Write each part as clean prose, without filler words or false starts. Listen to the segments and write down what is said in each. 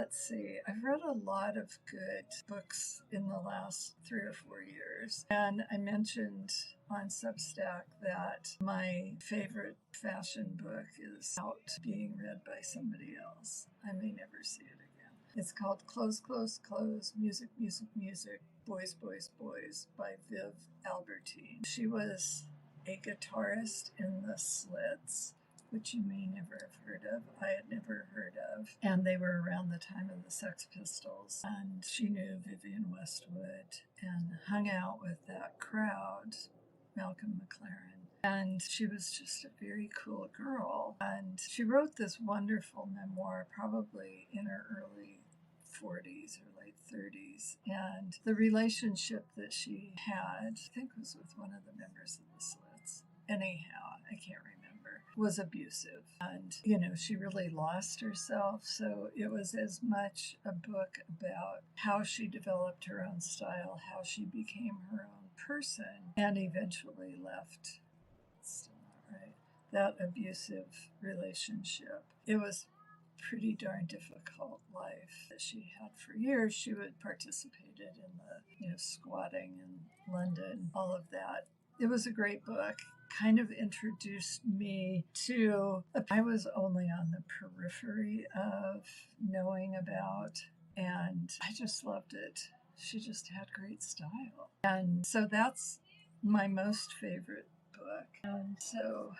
Let's see. I've read a lot of good books in the last 3 or 4 years. And I mentioned on Substack that my favorite fashion book is out being read by somebody else. I may never see it again. It's called Clothes, Clothes, Clothes, Music, Music, Music, Boys, Boys, Boys by Viv Albertine. She was a guitarist in the Slits, which you may never have heard of. I had never heard of. And they were around the time of the Sex Pistols. And she knew Vivian Westwood and hung out with that crowd, Malcolm McLaren. And she was just a very cool girl. And she wrote this wonderful memoir, probably in her early 40s or late 30s. And the relationship that she had, I think, was with one of the members of the Slits. Anyhow, I can't remember, was abusive. And, she really lost herself. So it was as much a book about how she developed her own style, how she became her own person, and eventually left, still not right, that abusive relationship. It was pretty darn difficult life that she had for years. She would participated in the, squatting in London, all of that. It was a great book. Kind of introduced me to, I was only on the periphery of knowing about, and I just loved it. She just had great style. And so that's my most favorite book. And so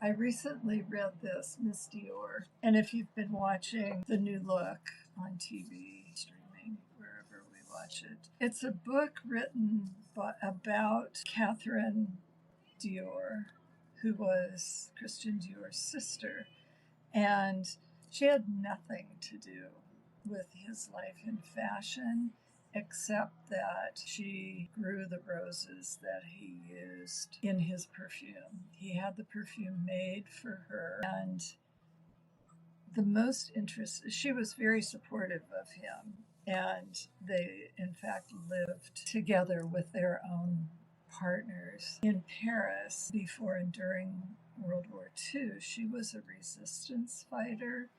I recently read this, Miss Dior. And if you've been watching The New Look on TV, streaming, wherever we watch it, it's a book written about Catherine Dior, who was Christian Dior's sister. And she had nothing to do with his life in fashion, except that she grew the roses that he used in his perfume. He had the perfume made for her, and the most interesting, she was very supportive of him, and they in fact lived together with their own partners in Paris before and during World War II. She was a resistance fighter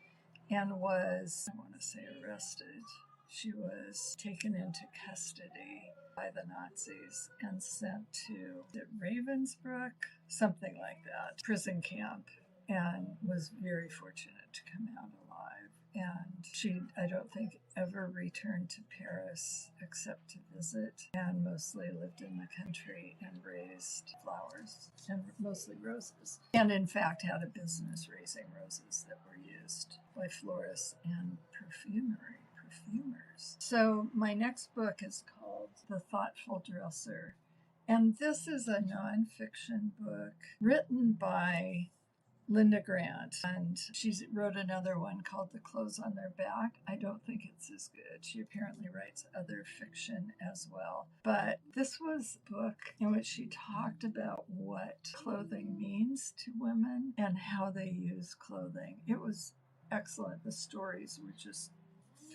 and was, I want to say, arrested. She was taken into custody by the Nazis and sent to Ravensbrück, something like that, prison camp, and was very fortunate to come out alive. And she, I don't think, ever returned to Paris except to visit, and mostly lived in the country and raised flowers, and mostly roses. And in fact had a business raising roses that were used by florists and perfumers. So my next book is called The Thoughtful Dresser. And this is a nonfiction book written by Linda Grant, and she wrote another one called The Clothes on Their Back. I don't think it's as good. She apparently writes other fiction as well. But this was a book in which she talked about what clothing means to women and how they use clothing. It was excellent. The stories were just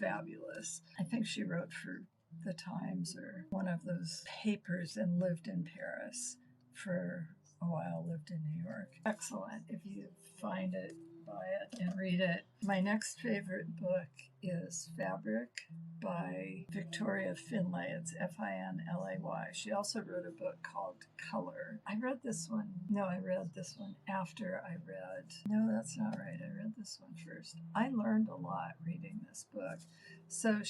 fabulous. I think she wrote for the Times or one of those papers and lived in Paris for a while, lived in New York. Excellent. If you find it, buy it and read it. My next favorite book is Fabric by Victoria Finlay. It's Finlay. She also wrote a book called Color. I read this one after I read, no, that's not right. I read this one first. I learned a lot reading this book. So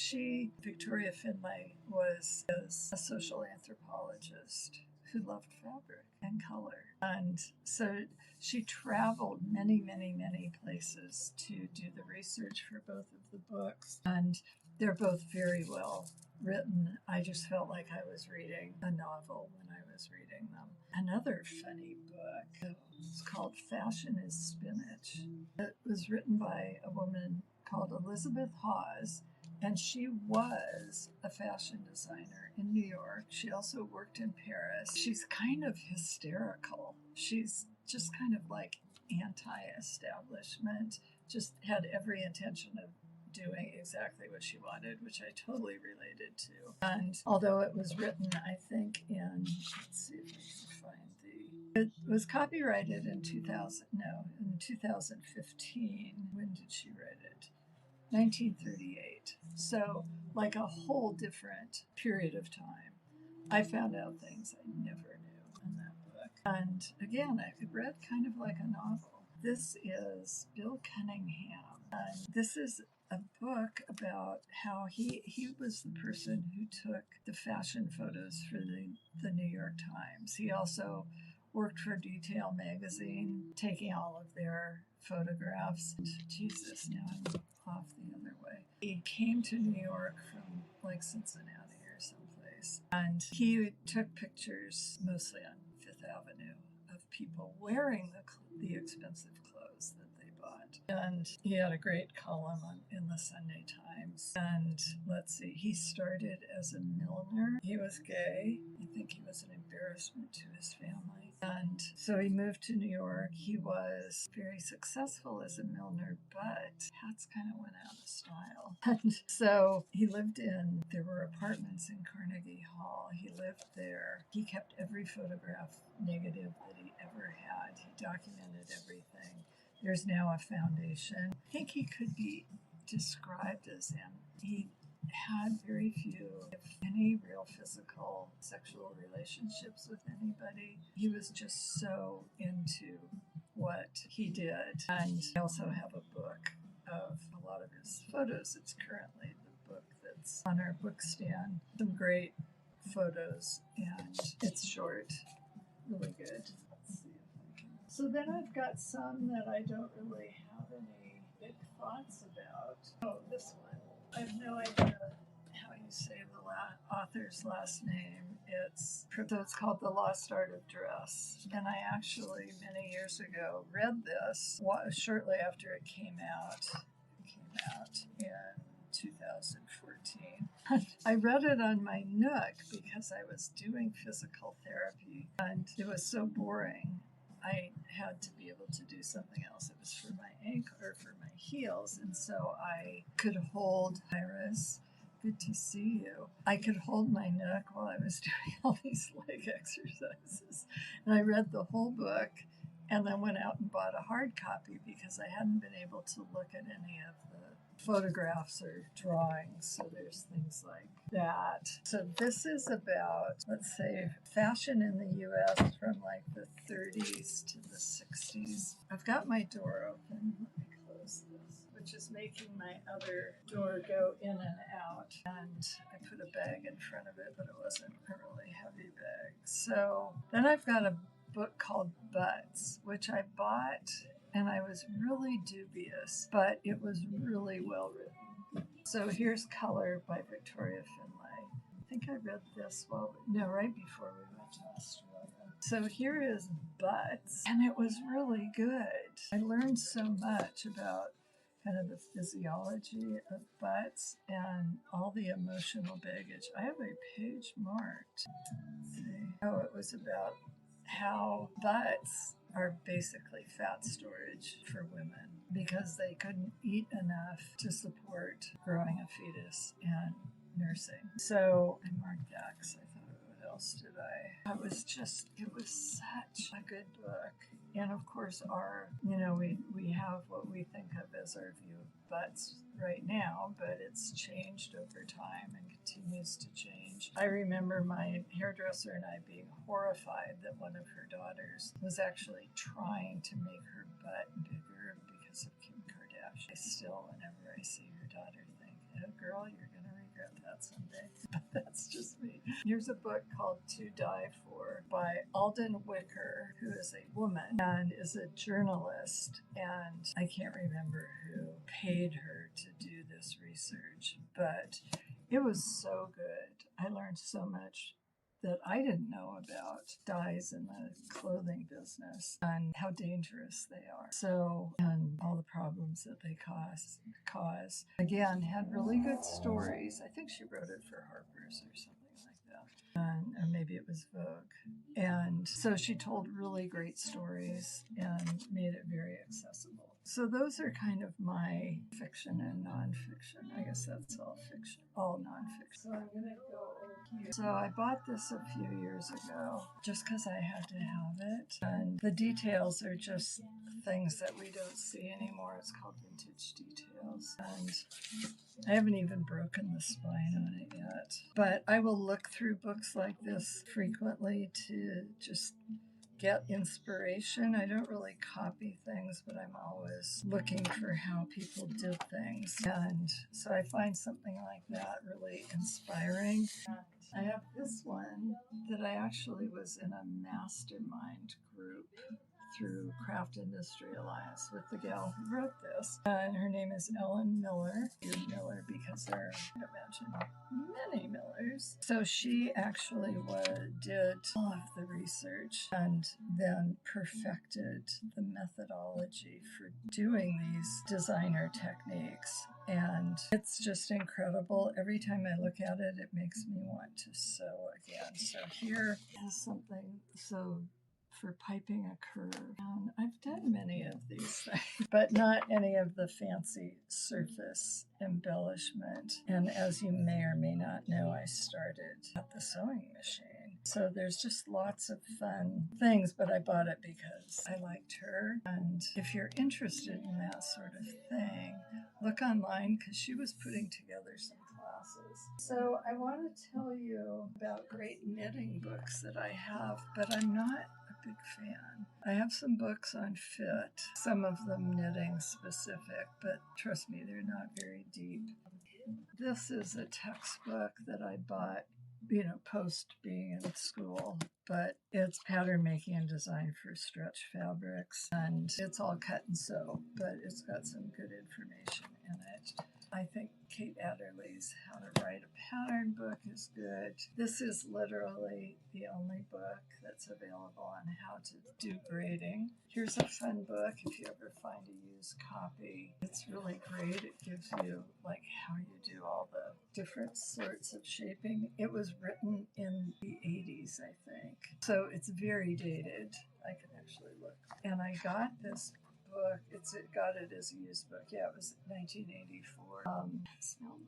Victoria Finlay, was a social anthropologist who loved fabric and color. And so she traveled many, many, many places to do the research for both of the books. And they're both very well written. I just felt like I was reading a novel when I was reading them. Another funny book, it's called Fashion is Spinach. It was written by a woman called Elizabeth Hawes, and she was a fashion designer in New York. She also worked in Paris. She's kind of hysterical. She's just kind of like anti-establishment, just had every intention of doing exactly what she wanted, which I totally related to. And although it was written, I think in, let's see if I can find it was copyrighted in 2015. When did she write it? 1938. So, like a whole different period of time. I found out things I never knew in that book. And again, I read kind of like a novel. This is Bill Cunningham. And this is a book about how he was the person who took the fashion photos for the New York Times. He also worked for Detail magazine, taking all of their photographs. Jesus, now I'm off the other way. He came to New York from like Cincinnati or someplace, and he took pictures mostly on Fifth Avenue of people wearing the expensive clothes that they bought. And he had a great column in the Sunday Times. And let's see, he started as a milliner. He was gay. I think he was an embarrassment to his family. And so he moved to New York. He was very successful as a milliner, but hats kind of went out of style. And so there were apartments in Carnegie Hall. He lived there. He kept every photograph negative that he ever had. He documented everything. There's now a foundation. I think he could be described as he had very few, if any, real physical sexual relationships with anybody. He was just so into what he did. And I also have a book of a lot of his photos. It's currently the book that's on our bookstand. Some great photos, and it's short, really good. Let's see if I can. So then I've got some that I don't really have any big thoughts about. Oh, this one. I have no idea how you say the author's last name. It's called The Lost Art of Dress. And I actually, many years ago, read this shortly after it came out. It came out in 2014. I read it on my Nook because I was doing physical therapy, and it was so boring. I had to be able to do something else. It was for my ankle or for my heels, and so I could hold Iris. Good to see you. I could hold my Nook while I was doing all these leg exercises, and I read the whole book, and then went out and bought a hard copy because I hadn't been able to look at any of the photographs or drawings. So there's things like that. So this is about, let's say, fashion in the US from like the 30s to the 60s. I've got my door open. Let me close this, which is making my other door go in and out. And I put a bag in front of it, but it wasn't a really heavy bag. So then I've got a book called Butts, which I bought, and I was really dubious, but it was really well written. So here's Color by Victoria Finlay. I think I read this right before we went to Australia. So here is Butts, and it was really good. I learned so much about kind of the physiology of butts and all the emotional baggage. I have a page marked. Let's see. Oh, it was about how butts are basically fat storage for women because they couldn't eat enough to support growing a fetus and nursing. So I marked that because I thought, what else did I? It was such a good book. And of course, we have what we think of as our view of butts right now, but it's changed over time and continues to change. I remember my hairdresser and I being horrified that one of her daughters was actually trying to make her butt bigger because of Kim Kardashian. I still, whenever I see her daughter, think, oh, girl, you're going to regret that someday. But that's just me. Here's a book called To Die For by Alden Wicker, who is a woman and is a journalist. And I can't remember who paid her to do this research, but it was so good. I learned so much that I didn't know about dyes in the clothing business and how dangerous they are. So, and all the problems that they cause. Again, had really good stories. I think she wrote it for Harper's or something like that. Or maybe it was Vogue. And so she told really great stories and made it very accessible. So those are kind of my fiction and nonfiction. I guess that's all fiction, all nonfiction. So I'm going to go over here. So I bought this a few years ago just because I had to have it. And the details are just things that we don't see anymore. It's called Vintage Details. And I haven't even broken the spine on it yet. But I will look through books like this frequently to just get inspiration. I don't really copy things, but I'm always looking for how people did things. And so I find something like that really inspiring. I have this one that I actually was in a mastermind group through Craft Industry Alliance with the gal who wrote this. And her name is Ellen Miller. Miller because there are, I imagine, many Millers. So she actually did all of the research and then perfected the methodology for doing these designer techniques. And it's just incredible. Every time I look at it, it makes me want to sew again. So here is something for piping a curve. And I've done many of these things, but not any of the fancy surface embellishment. And as you may or may not know, I started at the sewing machine. So there's just lots of fun things, but I bought it because I liked her. And if you're interested in that sort of thing, look online because she was putting together some classes. So I want to tell you about great knitting books that I have, but I'm not a big fan. I have some books on fit, some of them knitting specific, but trust me, they're not very deep. This is a textbook that I bought, post being in school, but it's pattern making and design for stretch fabrics, and it's all cut and sew, but it's got some good information in it. I think Kate Adderley's How to Write a Pattern book is good. This is literally the only book that's available on how to do grading. Here's a fun book if you ever find a used copy. It's really great. It gives you like how you do all the different sorts of shaping. It was written in the 80s, I think. So it's very dated. I can actually look. And I got this book. It got it as a used book. Yeah, it was 1984. It smelled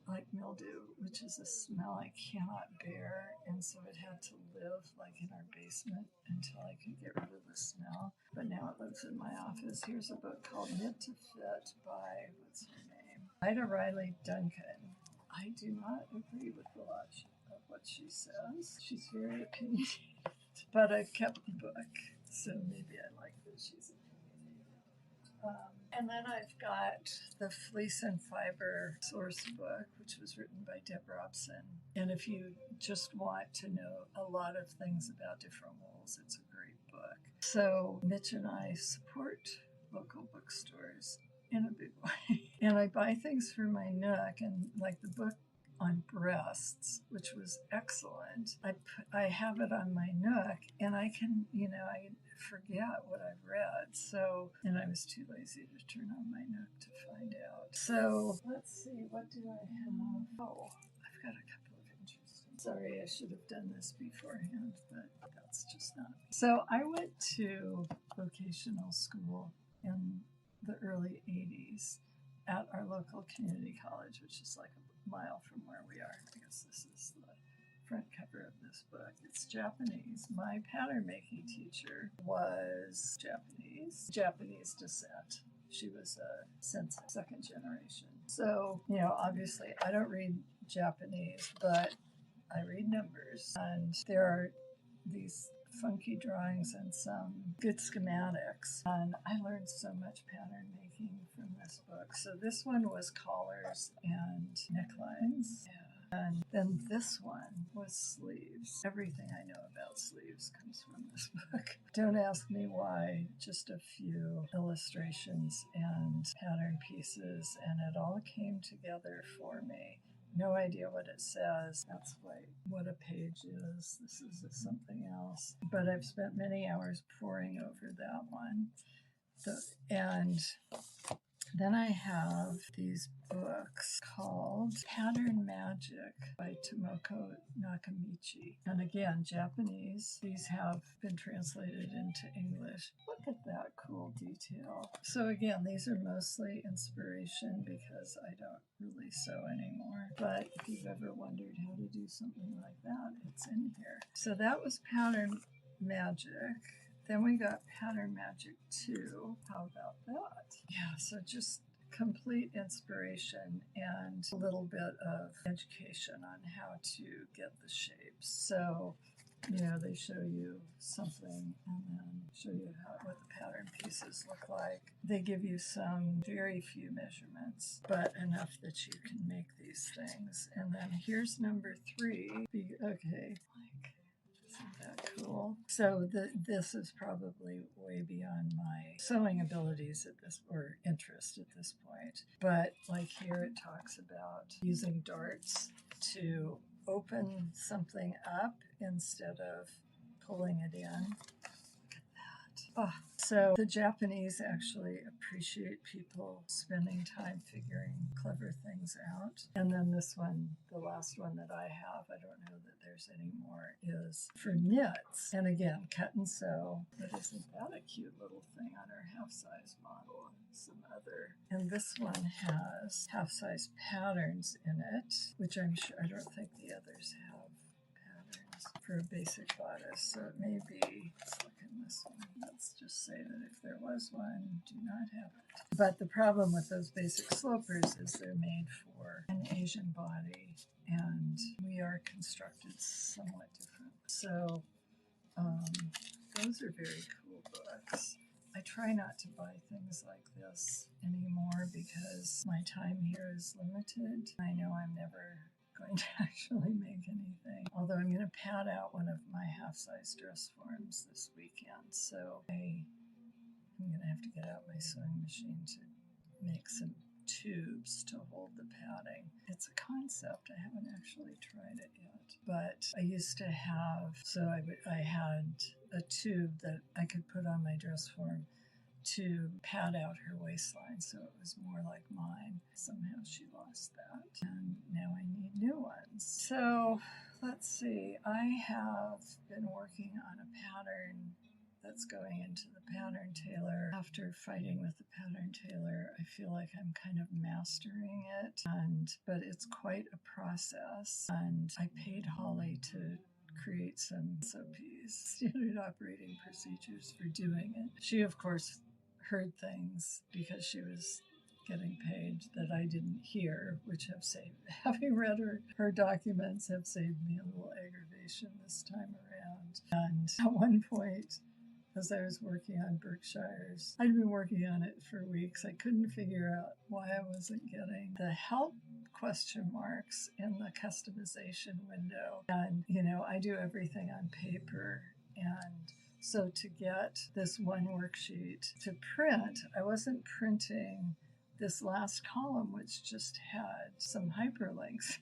like mildew, which is a smell I cannot bear, and so it had to live like in our basement until I could get rid of the smell. But now it lives in my office. Here's a book called Knit to Fit by what's her name? Ida Riley Duncan. I do not agree with a lot of what she says. She's very opinionated, but I've kept the book, so maybe I like that she's and then I've got the Fleece and Fiber source book, which was written by Deb Robson. And if you just want to know a lot of things about different wools, it's a great book. So Mitch and I support local bookstores in a big way. And I buy things for my nook, and like the book on breasts, which was excellent. I have it on my nook, and I can, I forget what I've read. So, and I was too lazy to turn on my nook to find out. So let's see, what do I have? Oh, I've got a couple of interesting. Sorry, I should have done this beforehand, but that's just not. So I went to vocational school in the early 80s at our local community college, which is like a mile from where we are. I guess this is the front cover of this book. It's Japanese. My pattern making teacher was Japanese descent. She was a second generation. So, obviously I don't read Japanese, but I read numbers, and there are these funky drawings and some good schematics. And I learned so much pattern making from this book. So this one was collars and necklines. Yeah. And then this one was sleeves. Everything I know about sleeves comes from this book. Don't ask me why, just a few illustrations and pattern pieces, and it all came together for me. No idea what it says. That's what a page is. This is something else. But I've spent many hours poring over that one. And then I have these books called Pattern Magic by Tomoko Nakamichi. And again, Japanese. These have been translated into English. Look at that cool detail. So again, these are mostly inspiration because I don't really sew anymore. But if you've ever wondered how to do something like that, it's in here. So that was Pattern Magic. Then we got Pattern Magic 2. How about that? Yeah, so just complete inspiration and a little bit of education on how to get the shapes. So, they show you something and then show you what the pattern pieces look like. They give you some very few measurements, but enough that you can make these things. And then here's number 3. Okay. Isn't that cool? So this is probably way beyond my sewing abilities or interest at this point. But like here it talks about using darts to open something up instead of pulling it in. Oh, so the Japanese actually appreciate people spending time figuring clever things out. And then this one, the last one that I have, I don't know that there's any more, is for knits. And again, cut and sew. But isn't that a cute little thing on our half-size model? And some other. And this one has half-size patterns in it, which I don't think the others have patterns for a basic bodice. So it may be, let's look in this one. Let's just say that if there was one, do not have it. But the problem with those basic slopers is they're made for an Asian body, and we are constructed somewhat different. So those are very cool books. I try not to buy things like this anymore because my time here is limited. I know I'm never going to actually make anything. Although I'm going to pad out one of my half-size dress forms this weekend. So I'm going to have to get out my sewing machine to make some tubes to hold the padding. It's a concept. I haven't actually tried it yet. But I used to have, I had a tube that I could put on my dress form to pad out her waistline so it was more like mine. Somehow she lost that, and now I need new ones. So let's see, I have been working on a pattern that's going into the pattern tailor. After fighting with the pattern tailor, I feel like I'm kind of mastering it, but it's quite a process. And I paid Holly to create some SOPs, standard operating procedures, for doing it. She, of course, heard things because she was getting paid that I didn't hear, which have saved, having read her documents, have saved me a little aggravation this time around. And at one point, as I was working on Berkshire's, I'd been working on it for weeks. I couldn't figure out why I wasn't getting the help question marks in the customization window. And, I do everything on paper. And so to get this one worksheet to print, I wasn't printing this last column, which just had some hyperlinks.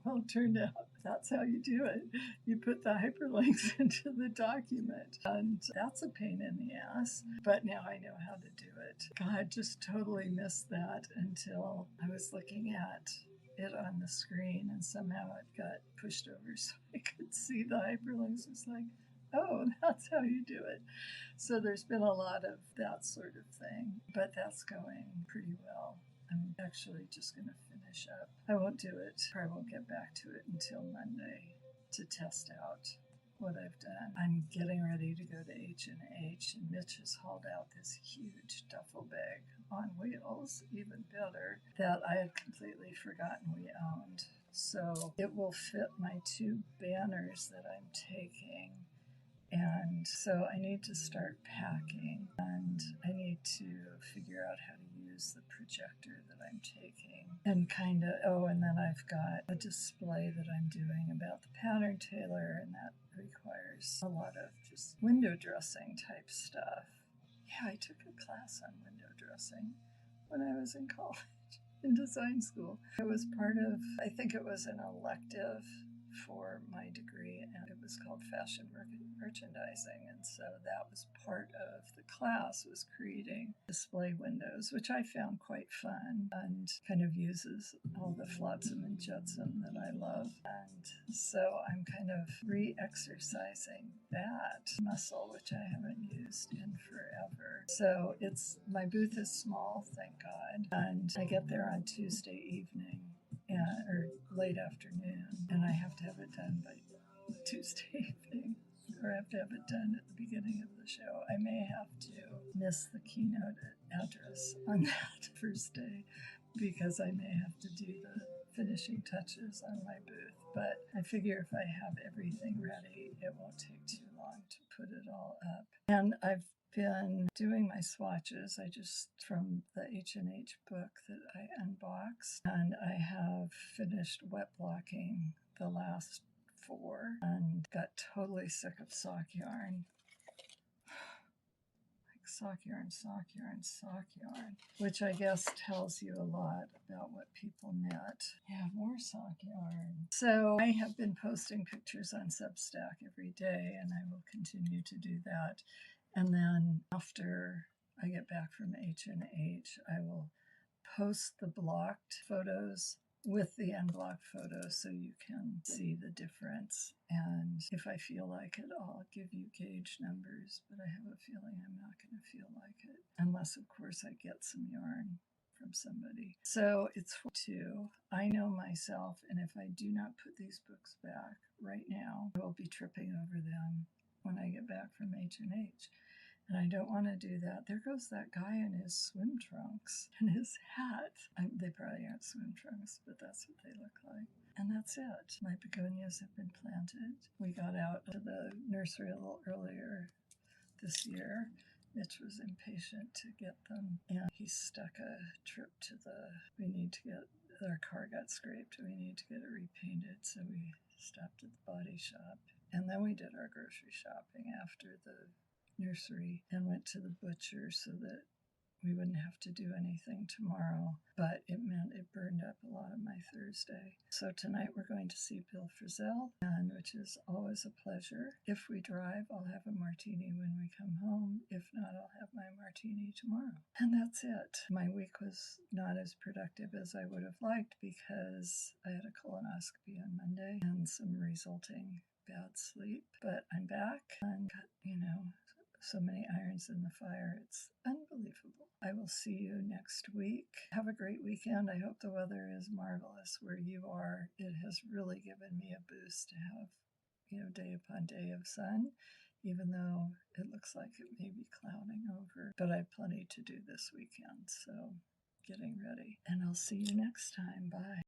Well, it turned out that's how you do it. You put the hyperlinks into the document, and that's a pain in the ass. But now I know how to do it. God, just totally missed that until I was looking at it on the screen, and somehow it got pushed over so I could see the hyperlinks. It's like, oh, that's how you do it. So there's been a lot of that sort of thing, but that's going pretty well. I'm actually just going to finish up. I won't do it. I won't get back to it until Monday to test out what I've done. I'm getting ready to go to H&H, and Mitch has hauled out this huge duffel bag on wheels, even better, that I had completely forgotten we owned. So it will fit my 2 banners that I'm taking. And so I need to start packing, and I need to figure out how to use the projector that I'm taking, and and then I've got a display that I'm doing about the pattern tailor, and that requires a lot of just window dressing type stuff. Yeah, I took a class on window dressing when I was in college, in design school. It was part of, I think it was an elective for my degree, and it was called fashion merchandising. And so that was part of the class, was creating display windows, which I found quite fun and kind of uses all the flotsam and jetsam that I love. And so I'm kind of re-exercising that muscle, which I haven't used in forever. So my booth is small, thank God, and I get there on Tuesday evening or late afternoon, and I have to have it done by Tuesday evening, or I have to have it done at the beginning of the show. I may have to miss the keynote address on that first day because I may have to do the finishing touches on my booth. But I figure if I have everything ready, it won't take too long to put it all up. And I've been doing my swatches. I just, from the H&H book that I unboxed, and I have finished wet blocking the last 4 and got totally sick of sock yarn. Like sock yarn, which I guess tells you a lot about what people knit. Yeah, more sock yarn. So I have been posting pictures on Substack every day, and I will continue to do that. And then after I get back from H&H, I will post the blocked photos with the unblocked photos so you can see the difference. And if I feel like it, I'll give you gauge numbers, but I have a feeling I'm not going to feel like it, unless, of course, I get some yarn from somebody. So it's 2. I know myself, and if I do not put these books back right now, I will be tripping over them when I get back from H&H. And I don't want to do that. There goes that guy in his swim trunks and his hat. They probably aren't swim trunks, but that's what they look like. And that's it. My begonias have been planted. We got out to the nursery a little earlier this year. Mitch was impatient to get them, and he stuck a trip to our car got scraped, and we need to get it repainted, so we stopped at the body shop. And then we did our grocery shopping after the nursery and went to the butcher so that we wouldn't have to do anything tomorrow, but it meant it burned up a lot of my Thursday. So tonight we're going to see Bill Frisell, which is always a pleasure. If we drive, I'll have a martini when we come home. If not, I'll have my martini tomorrow. And that's it. My week was not as productive as I would have liked because I had a colonoscopy on Monday and some resulting bad sleep, but I'm back and got, so many irons in the fire. It's unbelievable. I will see you next week. Have a great weekend. I hope the weather is marvelous where you are. It has really given me a boost to have, day upon day of sun, even though it looks like it may be clouding over. But I have plenty to do this weekend, so getting ready. And I'll see you next time. Bye.